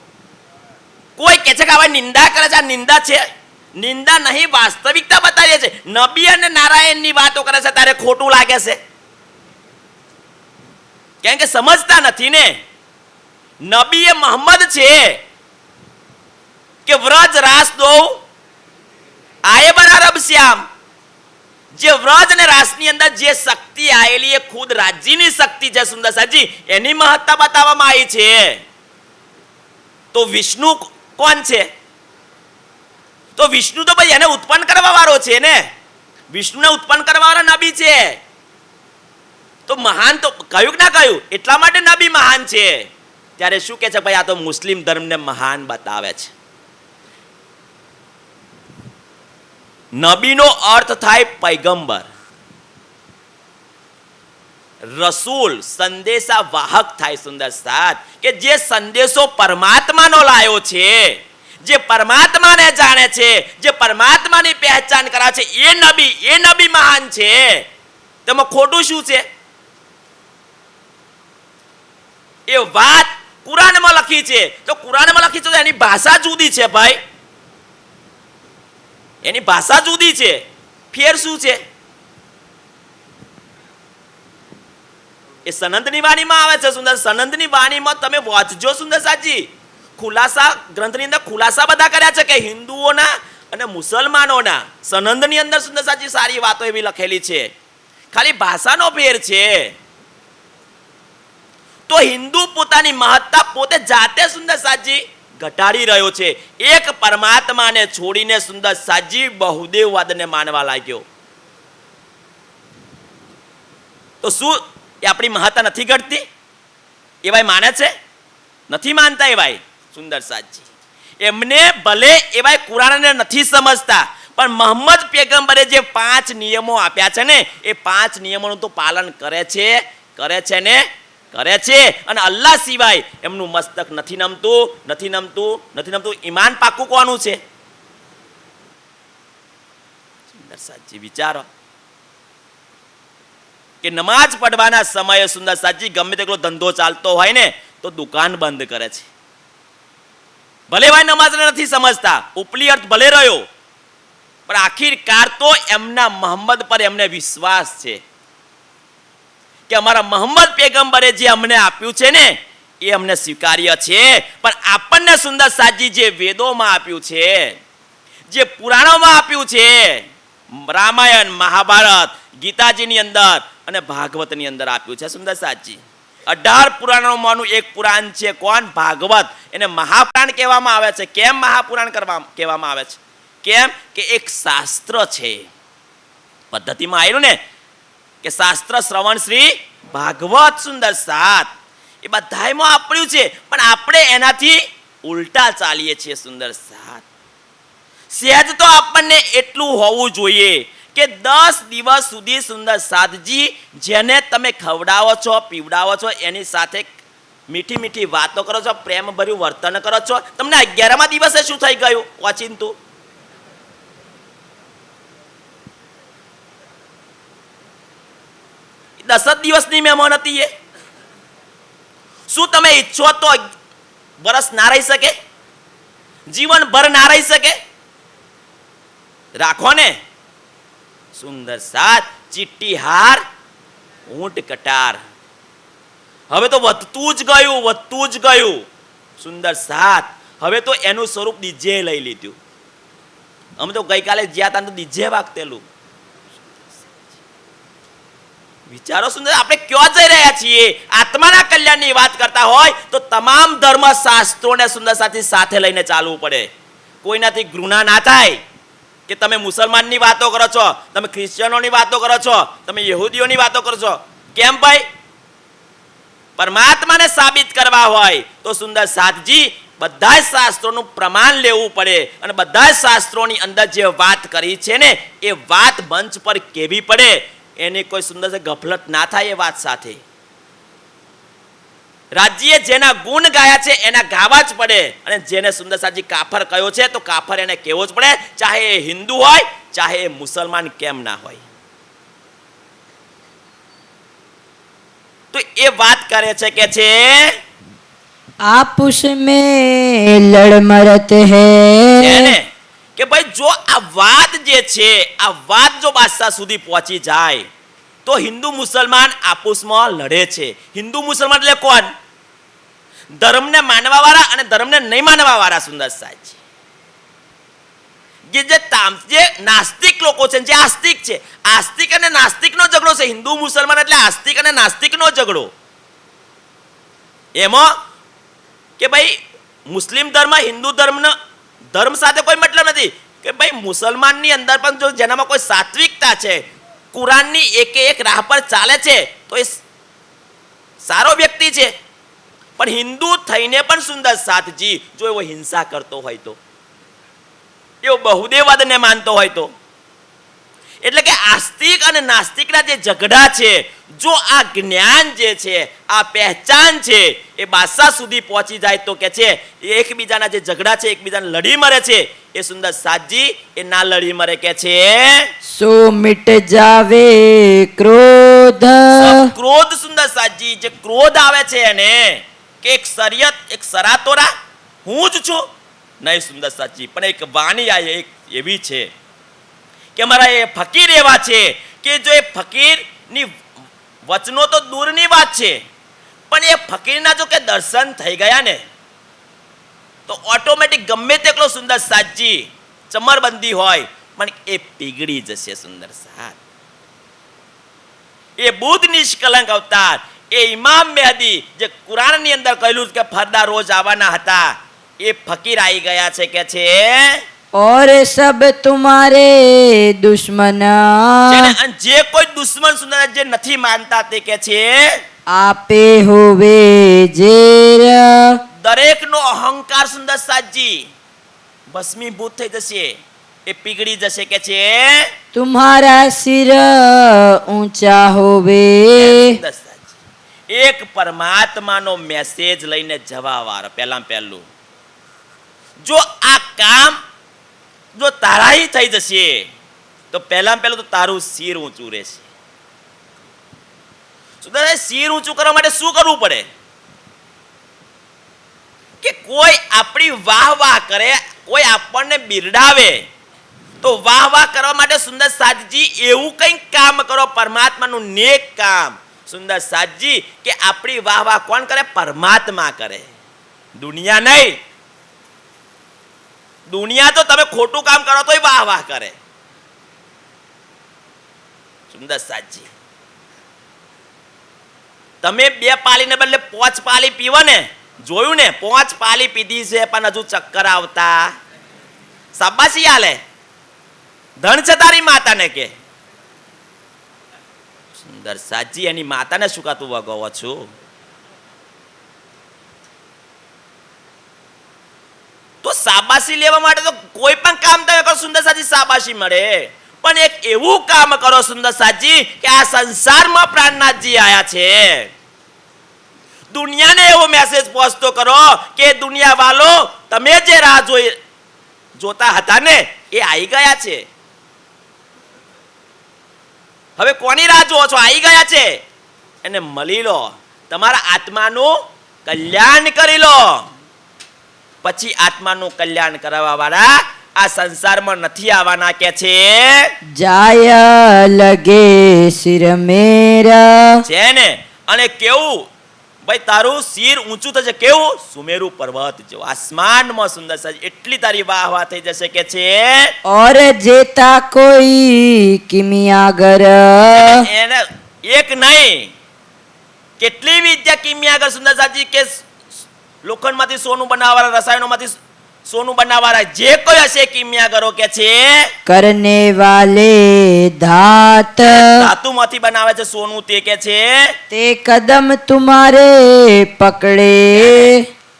કોઈ કહે છે કે આવા નિંદા કરે છે, આ નિંદા છે? નિંદા નહીં, વાસ્તવિકતા બતાવીએ છે. નબી અને નારાયણની વાતો કરે છે ત્યારે ખોટું લાગે છે, કેમ કે સમજતા નથી ને. નબી એ મોહમ્મદ છે કે વ્રજ રાસ દો આયે બરા રબ શ્યામ. જે વ્રજ અને રાસની અંદર જે શક્તિ આવેલી એ ખુદ રાજ્યની શક્તિ છે સુંદર સાજી, એની મહત્તા બતાવવામાં આવી છે. તો વિષ્ણુ કોણ છે? તો વિષ્ણુ તો ભાઈ એને ઉત્પન્ન કરવા વાળો છે ને, વિષ્ણુને ઉત્પન્ન કરવા વાળા નબી છે. તો મહાન તો કહ્યું ના કહ્યું, એટલા માટે નબી મહાન છે. ત્યારે શું કે છે ભાઈ, આ તો મુસ્લિમ ધર્મને મહાન બતાવે છે. નબીનો અર્થ થાય પૈગંબર, રસૂલ, સંદેશા વાહક થાય સુંદર સાત, કે જે સંદેશો પરમાત્માનો લાયો છે, જે પરમાત્માને જાણે છે, જે પરમાત્માની પહેચાન કરાવે છે, એ નબી મહાન છે. તેમાં ખોટું શું છે? એ વાત કુરાનમાં લખી છે. તો કુરાનમાં લખી છે તો એની ભાષા જુદી છે ભાઈ, એની ભાષા જુદી છે. ફેર શું છે? એ સનંદની વાણીમાં આવે છે સુંદર. સનંદની વાણીમાં તમે વાંચજો સુંદર સાજી, ખુલાસા ગ્રંથની અંદર ખુલાસા બધા કર્યા છે કે હિન્દુઓના અને મુસલમાનોના. સનંદની અંદર સુંદર સાજી સારી વાતો એવી લખેલી છે, ખાલી ભાષાનો ફેર છે. તો હિન્દુ પોતાની મહત્તા પોતે જાતે સુંદર સાજી ઘટાડી રહ્યો છે. એક પરમાત્માને છોડીને સુંદર સાજી બહુદેવવાદને માનવા લાગ્યો. તો શું એ આપણી મહત્તા નથી ઘટતી? એ ભાઈ માને છે? નથી માનતા એ ભાઈ સુંદર સાજી. એમને ભલે એ ભાઈ કુરાનને નથી સમજતા, પણ મોહમ્મદ પેગંબરે જે 5 નિયમો આપ્યા છે ને, એ 5 નિયમોનું તો પાલન કરે છે ને કરે છે. અને અલ્લાહ સિવાય એમનું મસ્તક નથી નમતું. ઈમાન પાકું કોનું છે? સુંદર સાજી વિચારો કે નમાજ પડવાના સમયે સુંદર સાજી ગમે તેટલો ધંધો ચાલતો હોય ને તો દુકાન બંધ કરે છે. ભલે ભાઈ નમાજને નથી સમજતા, ઉપલી અર્થ ભલે રહ્યો, પણ આખિરકાર તો એમના મોહમ્મદ પર એમને વિશ્વાસ છે કે અમારા મોહમ્મદ પેગંબરે જે અમને આપ્યું છે ને એ અમને સ્વીકાર્ય છે. પણ આપણને સુંદર સાજી જે વેદોમાં આપ્યું છે, જે પુરાણોમાં આપ્યું છે, રામાયણ, મહાભારત, ગીતાજીની અંદર અને ભાગવતની અંદર આપ્યું છે સુંદર સાજી. 18 પુરાણોમાંનું એક પુરાણ છે કોણ? ભાગવત. એને મહાપુરાણ કહેવામાં આવે છે. કેમ મહાપુરાણ કહેવામાં આવે છે? કેમ કે એક શાસ્ત્ર છે. પદ્ધતિમાં આવેલું ને કે શાસ્ત્ર શ્રવણ શ્રી ભાગવત સુંદર સાત, એ બધાયમાં આપ્યું છે, પણ આપણે એનાથી ઉલટા ચાલીએ છીએ સુંદર સાત. સહેજ તો આપણને એટલું હોવું જોઈએ કે 10 દિવસ સુધી સુંદર સાતજી જેને તમે ખવડાવો છો, પીવડાવો છો, એની સાથે મીઠી મીઠી વાતો કરો છો, પ્રેમ ભર્યું વર્તન કરો છો. તમને 11મા દિવસે શું થઈ ગયું? ઓચિંતું. દસ જ દિવસની મહેમાન હતી એ. શું તમે ઈચ્છો તો વર્ષ ના રહી શકે? જીવનભર ના રહી શકે? રાખો ને સુંદર સાત. ચીટ્ટી હાર ઊંટ કટાર. હવે તો વધતું જ ગયું. સુંદર સાત હવે તો એનું સ્વરૂપ ડીજે લઈ લીધું. અમે તો ગઈકાલે જ્યાં તા તો ડીજે વાગતેલું. વિચારો સુંદર, આપણે ક્યાં જઈ રહ્યા છીએ? આત્માના કલ્યાણની વાત કરતા હોય તો તમામ ધર્મ શાસ્ત્રોને સુંદર સાથે લઈને ચાલવું પડે. કોઈનાથી ઘૃણા ના થાય કે તમે મુસલમાનની વાતો કરો છો, તમે ખ્રિશ્ચનોની વાતો કરો છો, તમે યહૂદીઓની વાતો કરો છો. કેમ ભાઈ? પરમાત્માને સાબિત કરવા હોય તો સુંદર સાતજી બધા શાસ્ત્રોનું પ્રમાણ લેવું પડે અને બધા શાસ્ત્રોની અંદર જે વાત કરી છે ને એ વાત મંચ પર કેવી પડે એની કોઈ સુંદર ગફલત ના થાય એ વાત સાથે. રાજ્યે જેના ગુણ ગાયા છે એના ગાવા જ પડે અને જેને સુંદર સાજી કાફર કયો છે તો કાફર એને કહેવો જ પડે, ચાહે એ હિન્દુ હોય ચાહે એ મુસલમાન કેમ ના હોય. તો એ વાત કરે છે કે છે आपस में लड़ मरत है એને કે ભાઈ જો આ વાત જે છે આ વાત જો બાદશાહ સુધી પહોંચી જાય તો હિન્દુ મુસલમાન આપસમાં લડે છે. હિન્દુ મુસલમાન એટલે કોણ? ધર્મને માનવા વાળા અને ધર્મને નહીં માનવા વાળા. સુંદર સાહેબ જે નાસ્તિક લોકો છે, જે આસ્તિક છે, આસ્તિક અને નાસ્તિકનો ઝઘડો છે. હિન્દુ મુસલમાન એટલે આસ્તિક અને નાસ્તિકનો ઝઘડો. એમાં કે ભાઈ મુસ્લિમ ધર્મ હિન્દુ ધર્મ સાથે કોઈ મતલબ નથી કે ભાઈ મુસલમાનની અંદર પણ જો જેનામાં કોઈ સાત્વિકતા છે, કુરાનની એક રાહ પર ચાલે છે તો એ સારો વ્યક્તિ છે. પણ હિન્દુ થઈને પણ સુંદર સાથજી જો એવો હિંસા કરતો હોય તો, એવો બહુદેવવાદને માનતો હોય તો, એટલે કે આસ્તિક અને નાસ્તિકના જે ઝઘડા છે, જો આ જ્ઞાન જે છે, આ પહેચાન છે એ બાદશાહ સુધી પહોંચી જાય તો કે છે એકબીજાના જે ઝઘડા છે એકબીજાને લડી મરે છે એ સુંદર સાતજી એ ના લડી મરે કે છે सो मिट जावे क्रोध. ક્રોધ. સુંદર સાતજી જે ક્રોધ આવે છે એને કે એક શરિયત એક સરાતોરા હું જ છું નહીં સુંદર સાતજી, પણ એક વાણી આ એક એવી છે કે મારા એ ફકીર એવા છે કે જો એ ફકીરની વચનો તો દૂરની વાત છે પણ એ ફકીરના જો કે દર્શન થઈ ગયા ને તો ઓટોમેટિક ગમે તેટલો સુંદર સાતજી ચમરબંધી હોય પણ એ પીગળી જશે. સુંદર સાત એ બુદ્ધ નિષ્કલંક અવતાર, એ ઇમામ મેહદી જે કુરાનની અંદર કહેલું કે ફરદા રોજ આવવાના હતા, એ ફકીર આવી ગયા છે કે છે और सब तुम्हारे दुश्मन જે કોઈ દુશ્મન સુંદર જે નથી માનતા તે કે છે आपे होवे जेर. દરેકનો અહંકાર સુંદર સાતજી ભસ્મીભૂત થઈ જશે, એ પીગળી જશે કે છે तुम्हारा सिर ऊंचा होवे. સુંદર સાતજી એક પરમાત્માનો મેસેજ લઈને જવા વાર પહેલું જો આ કામ જો તારાही થઈ જશે તો પહેલું તો તારું શિર ઊંચું રહેશે. સુંદર શિર ઊંચું કરવા માટે શું કરવું પડે કે કોઈ આપણી વાહ કરે, કોઈ આપણને બિરડાવે તો વાહ કરવા માટે સુંદર સાતજી એવું કંઈક કામ કરો પરમાત્માનું નેક કામ. સુંદર સાતજી કે આપણી વાહ કોણ કરે? પરમાત્મા કરે, દુનિયા નહીં. દુનિયા તો તમે ખોટું કામ કરો તોય વાહ કરે. સુંદર સાતજી તમે 2 પાલીને બદલે 5 પાલી પીવો ને, જોયું ને 5 પાલી પીધી છે પણ હજુ ચક્કર આવતા શાબાશી આલે. ધન છે તારી માતાને કે સુંદર સાતજી એની માતાને શું કાતું વગાવો છું? તો શાબાશી લેવા માટે તો કોઈ પણ કામ તમે કરો સુંદર સાજી શાબાશી મળે, પણ એક એવું કામ કરો સુંદર સાજી કે આ સંસારમાં પ્રાણનાથજી આયા છે, દુનિયાને એવો મેસેજ પહોંચતો કરો કે દુનિયા વાલો તમે જે રાહ જોતા હતા ને એ આવી ગયા છે. હવે કોની રાહ જોવો છો? આવી ગયા છે, એને મળી લો, તમારા આત્માનું કલ્યાણ કરી લો. પછી આત્માનું કલ્યાણ કરવા વાળા આ સંસારમાં નથી આવવાના કે છે जाय लगे सिर मेरा. છે ને. અને કેવું ભાઈ તારું શિર ઊંચું થશે, કેવું? સુમેરુ પર્વત જેવું, આસમાનમાં સુંદર સાજી. એટલી તારી વાહ વાહ થઈ જશે કે છે और जेता कोई किमियागर એને એક નહીં, કેટલી વિદ્યા કિમિયાગર સુંદર સાજી કે લોખંડમાંથી સોનું બનાવવાળા, રસાયણોમાંથી સોનું બનાવવાળા જે કોઈ હશે કિમિયાગરો કે છે करने वाले धात ધાતુમાંથી બનાવે છે સોનું, તે કે છે ते कदम तुम्हारे पकड़े.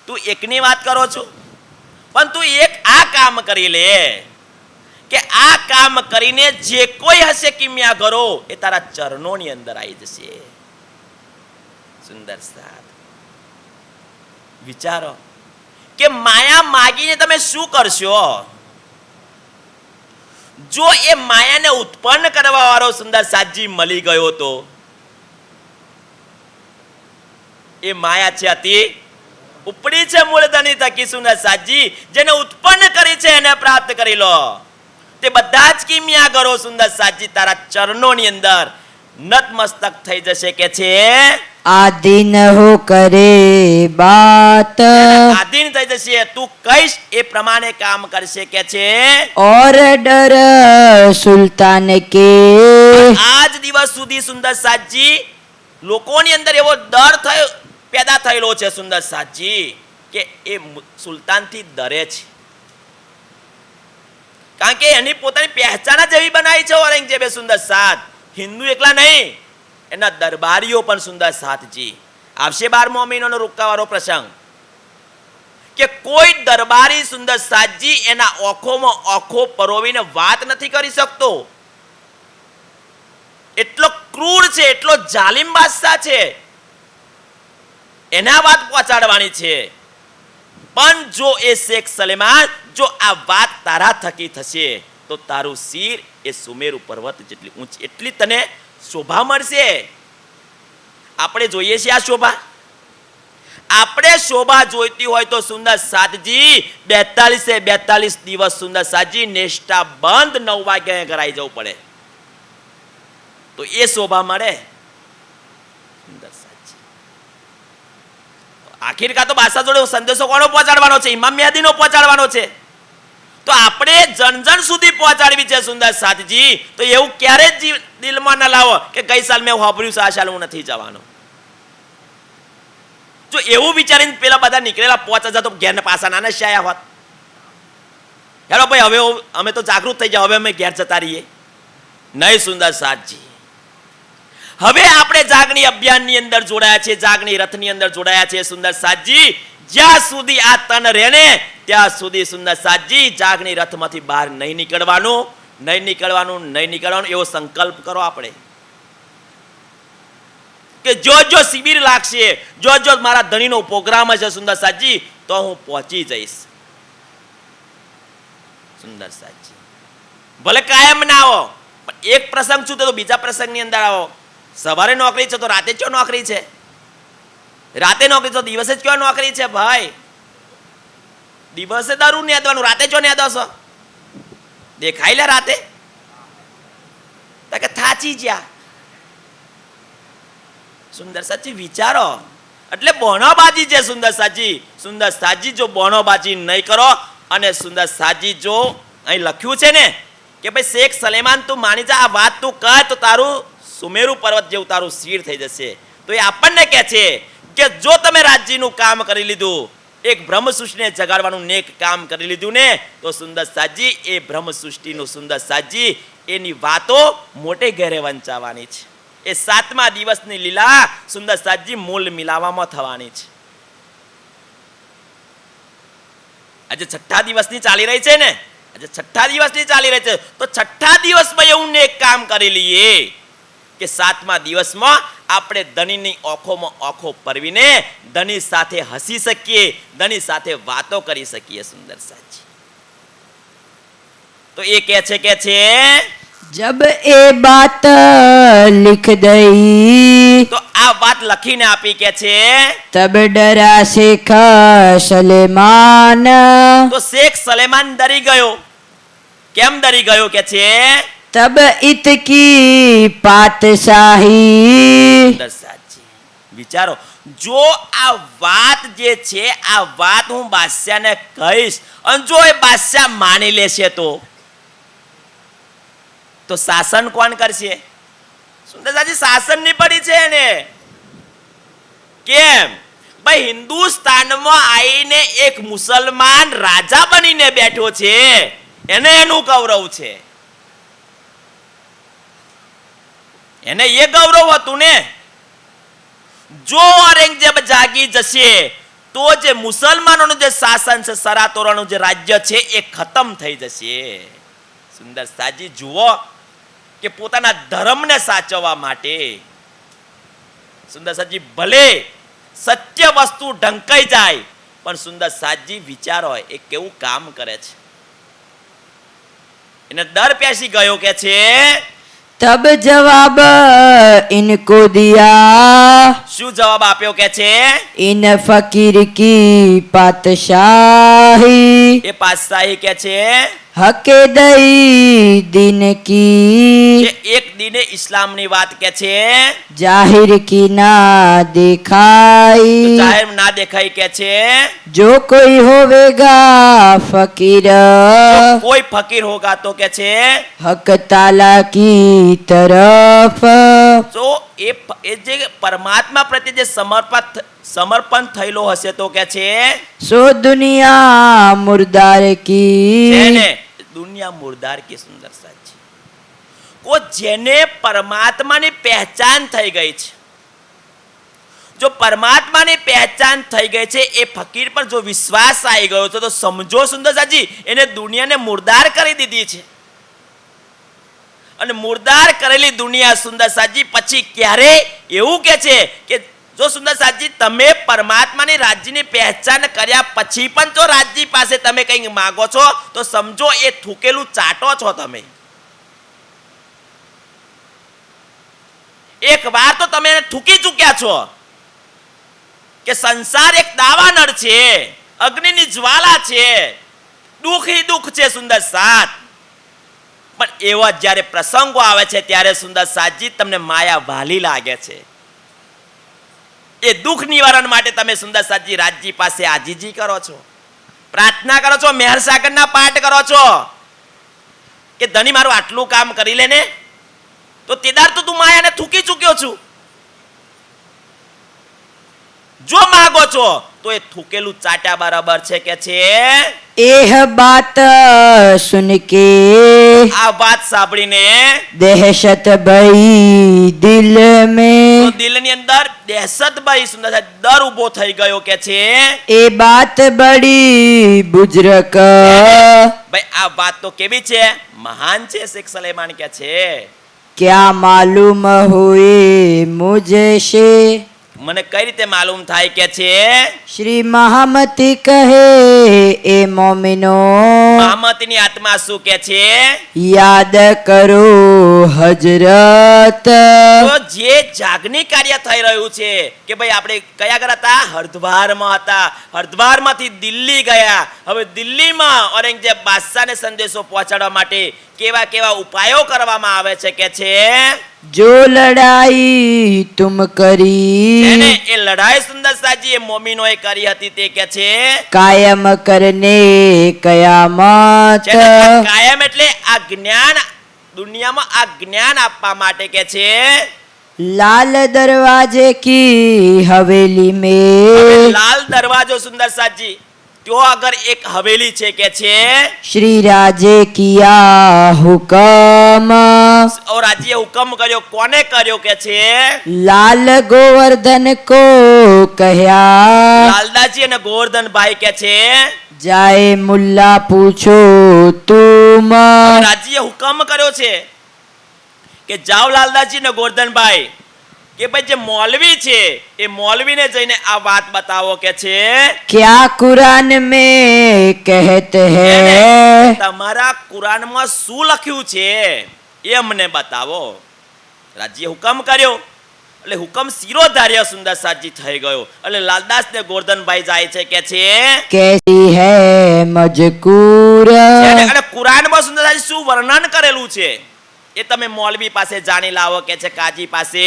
તું એકની વાત કરો છો, પણ તું એક આ કામ કરી લે કે આ કામ કરીને જે કોઈ હશે કિમિયાગરો એ તારા ચરણોની અંદર આવી જશે. સુંદર સાથ વિચારો કે માયા માગીને તમે શું કરશો? જો એ માયાને ઉત્પન્ન કરવા વાળો સુંદર સાજી મળી ગયો તો એ માયા છે અતિ ઉપડી છે મૂળધની થકી સુંદર સાજી, જેને ઉત્પન્ન કરી છે એને પ્રાપ્ત કરી લો. તે બધા જ કિમિયાગરો સુંદર સાજી તારા ચરણોની અંદર નતમસ્તક થઈ જશે કે છે आदीन हो करे बात આધીન થઈ જશે. તું કઈશ એ પ્રમાણે કામ કરશે કે છે. और डर सुल्तान के આજ દિવસ સુધી સુંદર સાજી લોકોની અંદર એવો ડર થયો પેદા થયેલો છે સુંદર સાજી કે એ સુલતાનથી ડરે છે, કારણ કે એની પોતાની પહેચાન જ એવી બનાવી છે ઔરંગઝેબે સુંદર સાથ. હિન્દુ એકલા નહીં, એના દરબારીઓ પણ સુંદર સાથજી. આવશે 12મો મહિનાનો રોકાવાળો પ્રસંગ કે કોઈ દરબારી સુંદર સાજી એના ઓખોમાં ઓખો પરોવીને વાત નથી કરી શકતો. એટલો ક્રૂર છે, એટલો જાલિમ બાદશાહ છે, એના વાત પહોંચાડવાની છે. પણ જો એ શેખ સલેમાન, જો આ વાત તારા થકી થશે તો તારું શિર એ સુમેરુ પર્વત જેટલી ઊંચી, એટલી તને શોભા મળશે. આપણે જોઈએ છીએ આ શોભા, આપણે શોભા જોઈતી હોય તો સુંદર સાતજી 42 દિવસ સુંદર સાતજી નેષ્ટા બંધ 9 વાગ્યે ઘરે આવી જવું પડે તો એ શોભા મળે. સુંદર સાતજી આખિરકાર તો બાદશાહ જોડે સંદેશો કોનો પહોંચાડવાનો છે? ઇમામ મેહદીનો પહોંચાડવાનો છે. તો આપણે જન સુધી પહોંચાડવી છે સુંદર સાતજી. તો એવું ક્યારે જ દિલમાં ન લાવો કે ગઈ સાલ મેં વાપર્યું છે, આ સાલ હું નથી જવાનો. જો એવું વિચારીને પેલા બધા નીકળેલા 5000 તો ઘેર પાછા ના શાયા હોત. હેલો ભાઈ, હવે અમે તો જાગૃત થઈ જાવ, હવે અમે ઘેર જતા રહીએ નહીં. સુંદર સાતજી હવે આપણે જાગણી અભિયાનની અંદર જોડાયા છે, જાગણી રથની અંદર જોડાયા છે સુંદર સાતજી. જ્યાં સુધી આ તન રહેને ત્યાં સુધી સુંદર સાતજી જાગણી રથમાંથી બહાર નહીં નીકળવાનું, નહીં નીકળવાનું, નહીં નીકળવાનું એવો સંકલ્પ કરો આપણે કે જો શિબિર લાગશે, જો મારા ધણીનો પ્રોગ્રામ હશે સુંદર સાતજી તો હું પહોંચી જઈશ. સુંદર સાતજી ભલે કાયમ ના આવો, પણ એક પ્રસંગ છું તો બીજા પ્રસંગની અંદર આવો. સવારે નોકરી છે તો રાતે ક્યાં નોકરી છે? રાતે નોકરી તો દિવસે જ ક્યાં નોકરી છે? ભાઈ દિવસે દારૂ નેદવાનું, રાતે જો નેદો દેખાય લે રાતે કે થાચી જ્યા. સુંદર સાચી વિચારો, એટલે બોણોબાજી છે સુંદર સાચી. સુંદર સાચી જો બોણોબાજી નહીં કરો, અને સુંદર સાચી જો અહીં લખ્યું છે ને કે ભાઈ શેખ સલેમાન તું માની જા, આ વાત તું કર તો તારું સુમેરુ પર્વત જેવું તારું શિર થઈ જશે. તો એ આપણને કહે છે કે જો તમે રાજ્યનું કામ કરી લીધું, એક બ્રહ્મ સૃષ્ટિને જગાડવાનું નેક કામ કરી લીધું ને, તો સુંદર સાજી એ બ્રહ્મ સૃષ્ટિનું સુંદર સાજી એની વાતો મોટે ઘેરે વંચાવાની છે. એ 7મા દિવસની લીલા સુંદર સાજી મૂળ મિલાવામાં થવાની છે. આજે 6ઠા દિવસની ચાલી રહી છે ને, આજે 6ઠા દિવસની ચાલી રહી છે, તો 6ઠા દિવસમાં એવું નેક કામ કરી લઈએ કે 7મા દિવસમાં આપણે ધણીની ઓખોમાં ઓખો પરવીને ધણી સાથે હસી શકીએ, ધણી સાથે વાતો કરી શકીએ. સુંદર સાજી તો એ કહે છે जब ए बात लिख दई તો આ વાત લખીને આપી કે છે तब डरा शेख सलेमान. તો શેખ સલેમાન ડરી ગયો. કેમ ડરી ગયો કે છે? तब इत की पातशाही સુંદર સાજી વિચારો, જો આ વાત જે છે આ વાત હું બાદશાહને કહીશ અને જો એ બાદશાહ માની લેશે તો શાસન કોણ કરશે? સુંદરસાજી શાસન ની પડી છે એને. કેમ? ભાઈ હિન્દુસ્તાનમાં આવીને એક મુસલમાન રાજા બનીને બેઠો છે, એને એનું ગૌરવ છે, એને એ ગૌરવ હતું ને. જો ઔરંગઝેબ જાગી જશે તો જે મુસલમાનોનું જે શાસન છે, સરાતોરાનું જે રાજ્ય છે એ ખતમ થઈ જશે. સુંદર સાજી જુઓ કે પોતાના ધર્મને સાચવવા માટે સુંદર સાજી ભલે સત્ય વસ્તુ ઢંકાઈ જાય પણ સુંદર સાજી વિચારો એ કેવું કામ કરે છે. એને ડર પેસી ગયો કે છે. तब जवाब इनको दिया, શું જવાબ આપ્યો કે છે? इन फकीर की पातशाही, એ પાતશાહી કે છે हके दई दिन की, જે એક દિને ઇસ્લામની વાત કે છે जाहिर की ना તો दिखाई, જાહેર ના દેખાય કે છે. जो कोई होवेगा फकीर, જો કોઈ ફકીર હોગા તો કે છે हक ताला की तरफ, તો એ જે પરમાત્મા પ્રત્યે જે સમર્પણ થયેલો હશે તો કે છે सो दुनिया मुर्दार की, જેને દુનિયા મુર્દાર की. સુંદર સાચી કો જેને પરમાત્માની પહેચાન થઈ ગઈ છે, જો પરમાત્માની પહેચાન થઈ ગઈ છે એ ફકીર પર જો વિશ્વાસ આવી ગયો છે તો સમજો સુંદર સાચી એને દુનિયાને મુર્દાર કરી દીધી છે. અને મુર્દાર કરેલી દુનિયા સુંદર સાજી પછી ક્યારે એવું કે છે કે જો સુંદર સાજી તમે પરમાત્માની રાજ્યની પહેચાન કર્યા પછી પણ જો રાજ્ય પાસે તમે કંઈક માંગો છો તો સમજો એ થૂકેલું ચાટો છો તમે. એક વાર તો તમે એને થૂકી ચૂક્યા છો કે સંસાર એક દાવાનળ છે, અગ્નિની જ્વાલા છે, દુઃખી દુઃખ છે સુંદર સાથ. પણ એવા જ્યારે પ્રસંગો આવે છે ત્યારે સુંદર સાજી તમને માયા વાલી લાગે છે. એ દુઃખ નિવારણ માટે તમે સુંદર સાજી રાજજી પાસે આજીજી કરો છો, પ્રાર્થના કરો છો, મેહર સાગરના પાઠ કરો છો કે ધણી મારું આટલું કામ કરી લે ને, તો તેદાર તો તું માયાને થૂકી ચૂક્યો છું. જો માગો છો તો એ થૂકેલું ચાટ્યા બરાબર છે કે છે. एह बात सुन के આ વાત સાંભળીને दहशत भई दिल તો में, દિલની અંદર દહેશત ભાઈ સુંદર ડર ઉભો થઈ ગયો કે છે ए बात बड़ी बुजुर्ग, ભાઈ આ વાત તો કેવી છે, મહાન છે. શેખ સલેમાન કે છે क्या मालूम हुए मुझसे, મને કઈ રીતે માલુમ થાય કે છે श्री महामती કહે ए मोमिनो, મહામતીની આત્મા શું કે છે याद करो हजरत, તો જે જાગની કાર્ય થઈ રહ્યું છે કે ભાઈ આપણે કયા ગયા હતા, હરદ્વારમાં હતા, હરદ્વારમાંથી દિલ્હી ગયા. હવે દિલ્હીમાં ઔરંગઝેબ બાદશાહને સંદેશો પહોંચાડવા માટે કેવા કેવા ઉપાયો કરવામાં આવે છે કે છે. जो लड़ाई तुम એને करी, એ લડાઈ સુંદર સાજી એ મોમીનોએ કરી હતી તે કે છે कायम करने कयामत, જેને આ કાયમ એટલે આ જ્ઞાન દુનિયામાં આ જ્ઞાન આપવા માટે કે છે. लाल दरवाजे की हवेली હવે में, લાલ દરવાજો સુંદર સાજી તો અગર એક હવેલી છે કે છે श्री राजे किया हुक्म, और રાજ્ય હુકમ કર્યો, કોને કર્યો કે છે लाल गोवर्धन को कहया, લાલદાસજી અને ગોવર્ધનભાઈ કે છે जाए मुल्ला पूछो तुम, રાજ્ય હુકમ કર્યો છે કે જાઓ લાલદાસજી ને ગોવર્ધનભાઈ કે ભાઈ જે મૌલવી છે એ મૌલવીને જઈને આ વાત બતાવો કે છે क्या कुरान में कहते हैं, તમારા કુરાનમાં શું લખ્યું છે એ અમને બતાવો. રાજ્ય હુકમ કર્યો એટલે હુકમ શિરોધાર્ય સુંદર સાજી થઈ ગયો. એટલે લાલદાસ ને ગોવર્ધનભાઈ જાય છે કે છે कैसी है मजकूर, અને કુરાનમાં સુંદર સાજી શું વર્ણન કરેલું છે એ તમે મૌલવી પાસે જાણી લાવો કે છે કાજી પાસે.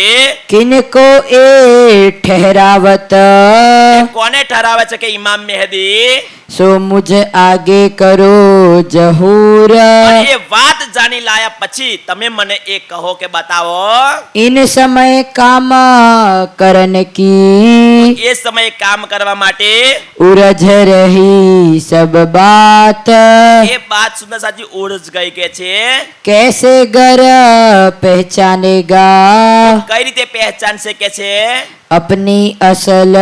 किनको ए ठहरावत કોને ઠરાવે છે કે ઇમામ મહેદી? सो मुझ आगे करो जहूर અને એ વાત જાણી લાયા પછી તમે મને એ કહો કે બતાવો इन समय काम करन की એ સમયે કામ કરવા માટે उरझ रही सब बात એ બાત સુંદર સાજી ઉડજ ગઈ કે છે. कैसे गर पहचानेगा કઈ રીતે પહેચાનશે કે છે? अपनी असल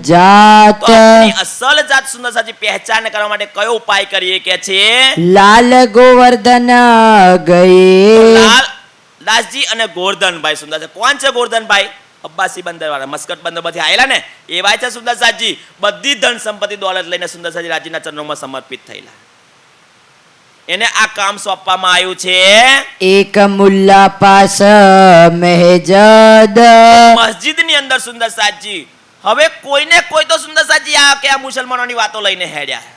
जात તો આપણી અસલ જાત સુંદર સાજી પહેચાન કરવા માટે કયો ઉપાય કરીએ કે છે? लाल गोवर्धन गए લાલ દાસજી અને ગોરધનભાઈ સુંદર છે. કોણ છે ગોરધનભાઈ? અબ્બાસી બંદર વાળા મસ્કટ બંદર બધી આયેલા ને એવા છે સુંદર સાજી. બધી ધન સંપત્તિ દોલત લઈને સુંદર સાજી રાજીના ચરણોમાં સમર્પિત થયેલા. એને આ કામ સોંપવામાં આવ્યું છે. एक मुल्ला पास महजद મસ્જિદની અંદર સુંદર સાજી. હવે કોઈને કોઈ તો સુંદર સાજી આ કે આ મુસલમાનોની વાતો લઈને હેડ્યા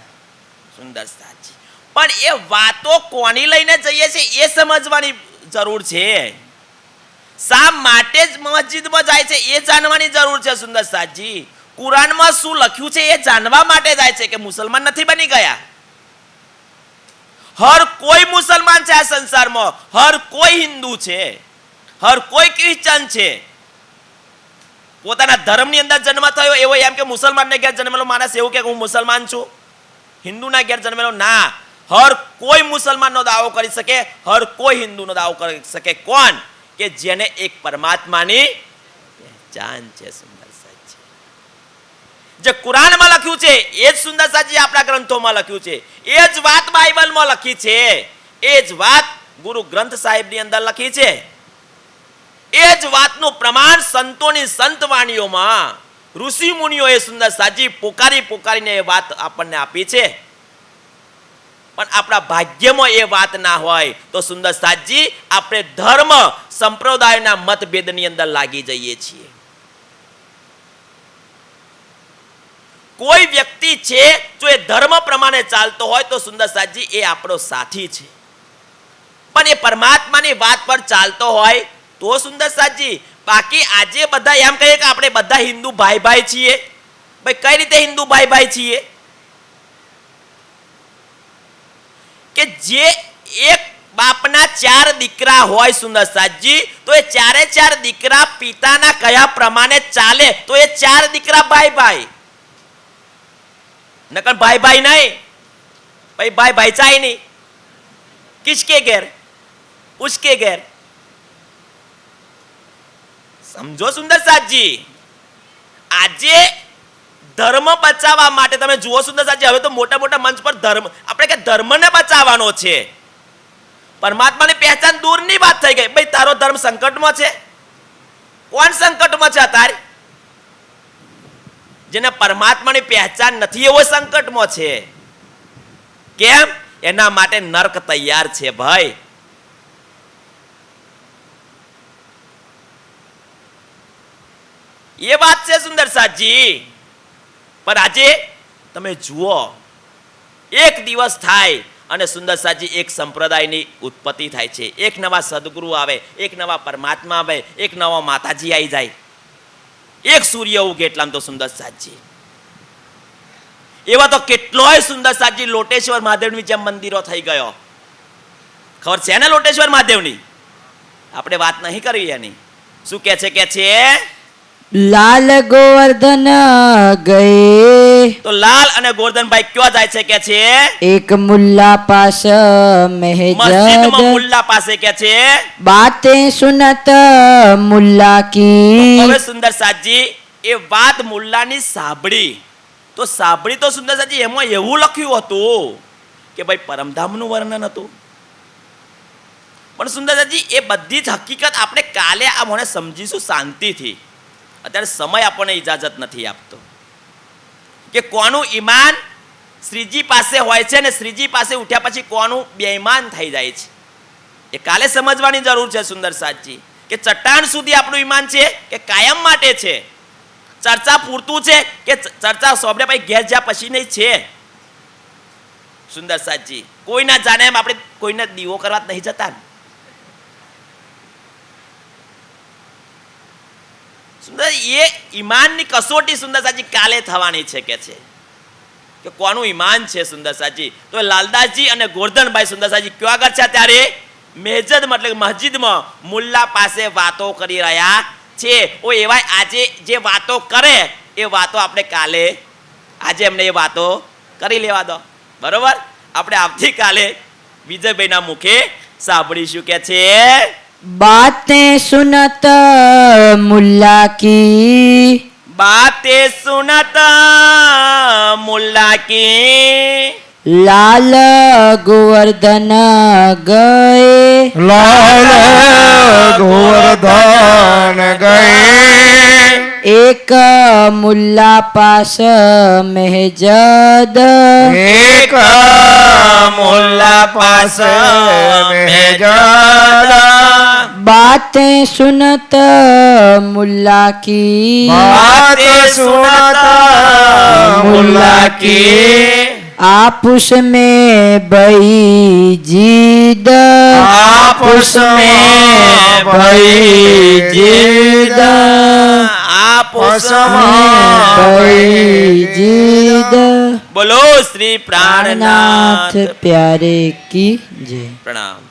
સુંદર સાજી. પણ એ વાતો કોની લઈને જઈએ છે એ સમજવાની જરૂર છે. શા માટે જ મસ્જિદમાં જાય છે એ જાણવાની જરૂર છે સુંદર સાજી. કુરાનમાં શું લખ્યું છે એ જાણવા માટે જાય છે કે મુસલમાન નથી બની ગયા. હર કોઈ મુસલમાન છે આ સંસારમાં, હર કોઈ હિન્દુ છે, હર કોઈ ક્રિશ્ચન છે. પોતાના ધર્મની અંદર જન્મ થયો એવો એમ કે મુસલમાનને ઘેર જન્મેલો માણસ એવું કે હું મુસલમાન છું, હિન્દુના ઘેર જન્મેલો ના. હર કોઈ મુસલમાનનો દાવો કરી શકે, હર કોઈ હિન્દુનો દાવો કરી શકે. કોણ? કે જેને એક પરમાત્માની પહેચાન છે સુંદર સાજી. જે કુરાનમાં લખ્યું છે એ જ સુંદર સાજી આપણા ગ્રંથોમાં લખ્યું છે. એ જ વાત બાઇબલમાં લખી છે, એ જ વાત ગુરુ ગ્રંથ સાહેબની અંદર લખી છે. એ જ વાતનું પ્રમાણ સંતોની સંતવાણીઓમાં ઋષિ મુનિઓએ સુંદર સાજી પોકારીને એ વાત આપણને આપી છે. પણ આપણા ભાગ્યમાં એ વાત ના હોય તો સુંદર સાજી આપણે ધર્મ સંપ્રદાયના મતભેદની અંદર લાગી જઈએ છીએ. કોઈ વ્યક્તિ છે જો એ ધર્મ પ્રમાણે ચાલતો હોય તો સુંદર સાજી એ આપણો સાથી છે. પણ એ પરમાત્માની વાત પર ચાલતો હોય તો સુંદર સાજી. બાકી આજે બધા એમ કહીએ કે આપણે બધા હિન્દુ ભાઈ ભાઈ છીએ. ભાઈ કઈ રીતે હિન્દુ ભાઈ ભાઈ છીએ? કે જે એક બાપના 4 દીકરા હોય સુંદર સાજી તો એ ચારે દીકરા પિતાના કયા પ્રમાણે ચાલે તો એ 4 દીકરા ભાઈ ભાઈ. નકર ભાઈ ભાઈ નહીં, ભાઈ ભાઈ ભાઈ ચાય નહીં. કિસકે ઘેર? ઉસકે ઘેર. સમજો સુંદર સાજી. આજે ધર્મ બચાવવા માટે તમે જુઓ સુંદર સાજી, હવે તો મોટા મોટા મંચ પર ધર્મ આપણે કે ધર્મને બચાવવાનો છે. પરમાત્માની પહેચાન દૂરની વાત થઈ ગઈ. ભાઈ તારો ધર્મ સંકટમાં છે. કોણ સંકટમાં છે અત્યારે? જેને પરમાત્માની પહેચાન નથી એવો સંકટમાં છે. કેમ? એના માટે નર્ક તૈયાર છે ભાઈ. એ વાત છે સુંદર સાજી. પણ આજે તમે જુઓ એક દિવસ થાય અને સુંદર સાજી એક સંપ્રદાયની ઉત્પત્તિ થાય છે. એક નવા સદગુરુ આવે, એક નવા પરમાત્મા આવે, એક નવા માતાજી આવી જાય, એક સૂર્ય ઉગે એટલામાં તો સુંદર સાજી. એવા તો કેટલોય સુંદર સાજી લોટેશ્વર મહાદેવની જેમ મંદિરો થઈ ગયો. ખબર છે ને લોટેશ્વર મહાદેવની? આપણે વાત નહીં કરવી એની. શું કે છે? लाल गोवर्धन गए તો લાલ અને ગોરધનભાઈ ક્યાં જાય છે કે છે? एक मुल्ला पास મસ્જિદમાં महजद મુલ્લા પાસે કે છે. बातें सुनत मुल्ला की હવે સુંદર સાજી એ વાત મુલ્લાની સાંભળી તો સુંદર સાજી એમાં એવું લખ્યું હતું કે ભાઈ પરમધામનું વર્ણન હતું. પણ સુંદર સાજી એ બધી જ હકીકત આપણે કાલે આ મને સમજીશું શાંતિથી. અત્યારે સમય આપણને ઇજાજત નથી આપતો કે કોનું ઈમાન શ્રીજી પાસે હોય છે ને શ્રીજી પાસે ઉઠ્યા પછી કોનું બેઈમાન થઈ જાય છે. એ કાલે સમજવાની જરૂર છે સુંદર સાજી. કે ચટ્ટાણ સુધી આપણું ઈમાન છે કે કાયમ માટે છે? ચર્ચા પૂરતું છે કે ચર્ચા સોબરે ભાઈ ઘેર જ્યાં પછી નહીં છે? સુંદર સાજી કોઈ ના જાણે એમ આપણે કોઈને દીવો કરવા જ નહીં જતા ને. સુંદર એ ઈમાનની કસોટી સુંદર સાજી કાલે થવાની છે કે કોનું ઈમાન છે સુંદર સાજી. તો લાલદાસજી અને ગોરધનભાઈ સુંદર સાજી ક્યાં આગળ છે ત્યારે મેજદમાં એટલે મસ્જિદમાં મુલ્લા પાસે વાતો કરી રહ્યા છે. ઓ એવા આજે જે વાતો કરે એ વાતો આપણે કાલે આજે એમને એ વાતો કરી લેવા દો. બરોબર, આપણે આવતીકાલે વિજયભાઈના મુખે સાંભળીશું કે છે बातें सुनत मुल्ला की बातें सुनत मुल्ला की लाल गोवर्धन गए લાલ ગોવર્ધન ગયે एक मुल्ला पास महजद એક મુલ્લા પાસ મેજદ बातें सुनत मुल्ला की बात सुनत मुल्ला की आपस में भई जीद आपस में भई जीद आपस भई जीद बोलो श्री प्राणनाथ प्राणनाथ प्यारे की जय. प्रणाम.